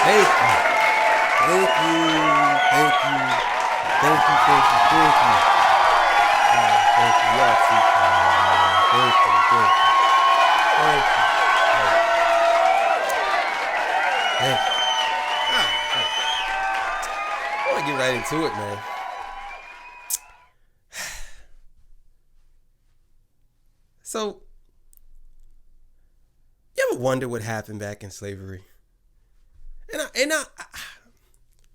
Thank you. Thank you. Thank you. Thank you. Thank you. Thank you. Thank you. Y'all too kind, man. Thank you. Thank you. Thank you. Thank you. I want to get right into it, man. So, you ever wonder what happened back in slavery? And I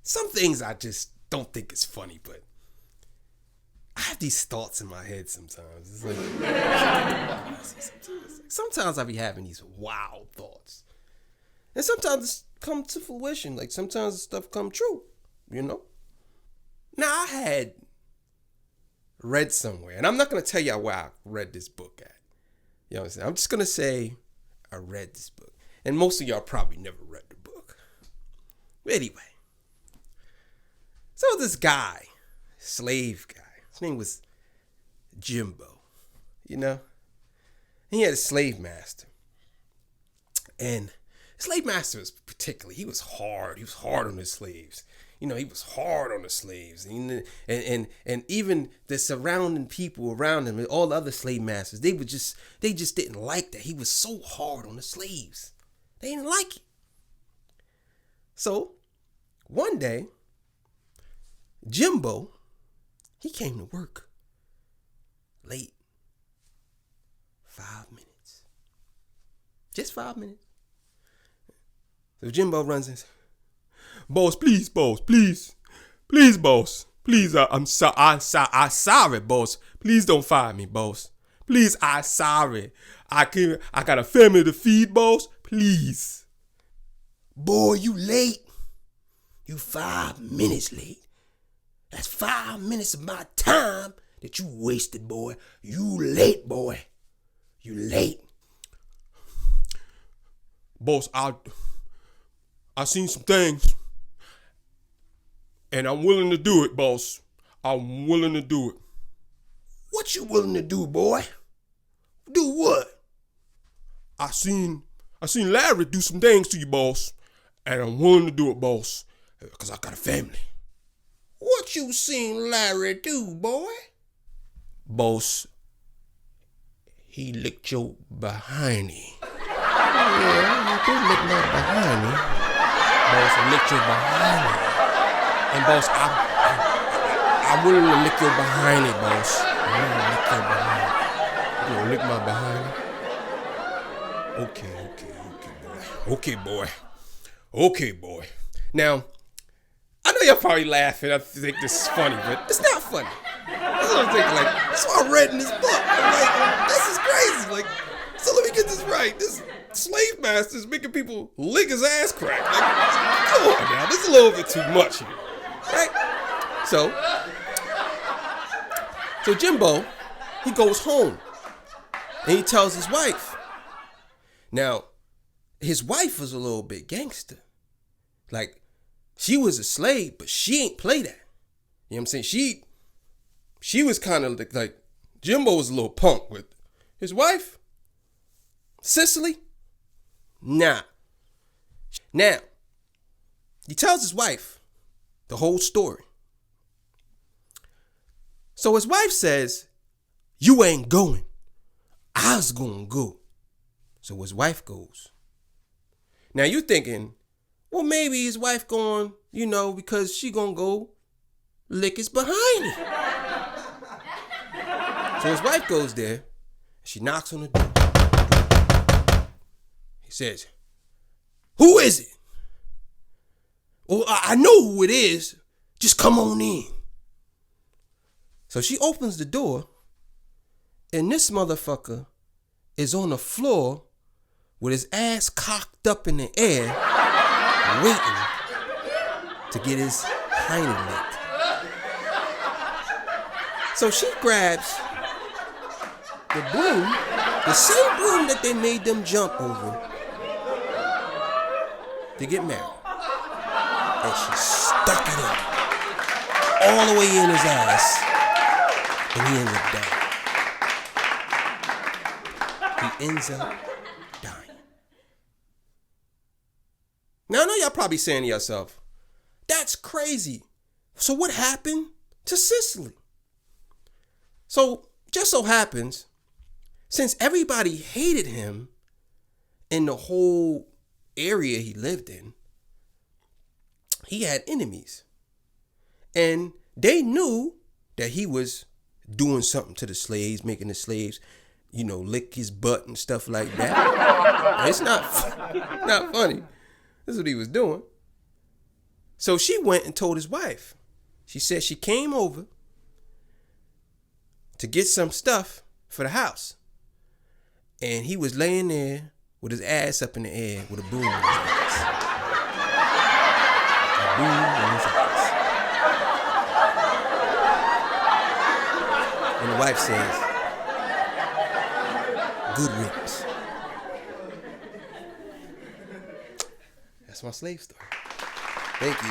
some things I just don't think is funny, but I have these thoughts in my head sometimes. It's like sometimes I be having these wild thoughts, and sometimes it's come to fruition. Like sometimes the stuff come true, you know. Now I had read somewhere, and I'm not gonna tell y'all where I read this book at. You know what I'm saying? I'm just gonna say I read this book, and most of y'all probably never read the book. But anyway, so this guy, slave guy, his name was Jimbo, you know? He had a slave master. And the slave master was particularly, he was hard. He was hard on his slaves. You know, he was hard on the slaves. And even the surrounding people around him, and all the other slave masters, they just didn't like that. He was so hard on the slaves. They didn't like it. So, one day, Jimbo, he came to work late. 5 minutes. Just 5 minutes. So Jimbo runs in. Boss, please, boss, please. Please, boss. Please, I'm sorry, boss. Please don't fire me, boss. Please, I'm sorry. I got a family to feed, boss. Please. Boy, you late. You 5 minutes late. That's 5 minutes of my time that you wasted, boy. You late, boy. You late. Boss, I seen some things. And I'm willing to do it, boss. I'm willing to do it. What you willing to do, boy? Do what? I seen Larry do some things to you, boss. And I'm willing to do it, boss. Because I got a family. What you seen Larry do, boy? Boss, he licked your behindy. Yeah, he did lick my behindy. Boss, he licked your behindy. And boss, I'm willing to lick your behindy, boss. I'm willing to lick your behindy. You gonna lick my behindy? Okay, boy. Okay, boy. Now, I know y'all probably laughing. I think this is funny, but it's not funny. That's what I'm thinking. Like, that's what I read in this book. I'm like, this is crazy. Like, so let me get this right. This slave master is making people lick his ass crack. Like, come on now. This is a little bit too much here. Right? So Jimbo, he goes home. And he tells his wife. Now, his wife was a little bit gangster. Like, she was a slave, but she ain't play that. You know what I'm saying? She was kind of like Jimbo was a little punk with his wife. Cicely? Nah. Now, he tells his wife the whole story. So his wife says, you ain't going. I was gonna go. So his wife goes. Now you thinking, well, maybe his wife going, you know, because she gonna go lick his behind him. So his wife goes there. She knocks on the door. He says, who is it? Well, I know who it is. Just come on in. So she opens the door, and this motherfucker is on the floor with his ass cocked up in the air, waiting to get his HINEY licked. So she grabs the broom, the same broom that they made them jump over to get married. And she stuck it in all the way in his ass, and he ends up dying. He ends up dying. Now I know y'all probably saying to yourself, that's crazy. So what happened to Cicely? So just so happens, since everybody hated him in the whole area he lived in, he had enemies. And they knew that he was doing something to the slaves, making the slaves, lick his butt and stuff like that. It's not funny. This is what he was doing. So she went and told his wife. She said she came over to get some stuff for the house. And he was laying there with his ass up in the air with a broom in his ass. A broom in his ass. And the wife says, good riddance. That's my slave story. Thank you.